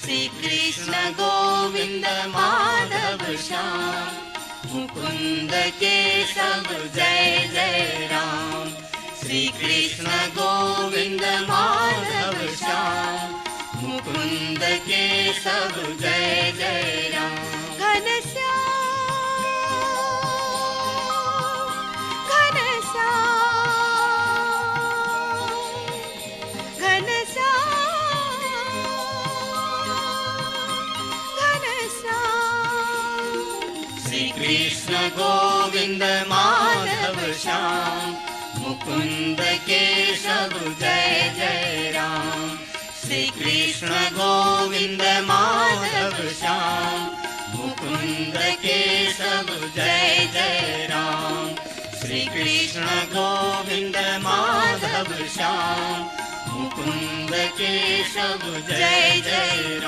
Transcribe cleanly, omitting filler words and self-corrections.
Shri Krishna Govind Madhav Shyam, Mukund Keshav Jai Jai Ram. Shri Krishna Govind Madhav Shyam, Mukund Keshav Jai Jai Ram. Krishna Govind Madhav Shyam, Mukund Keshav Jai Jai Ram. Shri Krishna Govind Madhav Shyam, Mukund Keshav Jai Jai Ram. Shri Krishna Govind Madhav Shyam, Mukund Keshav Jai Jai Ram.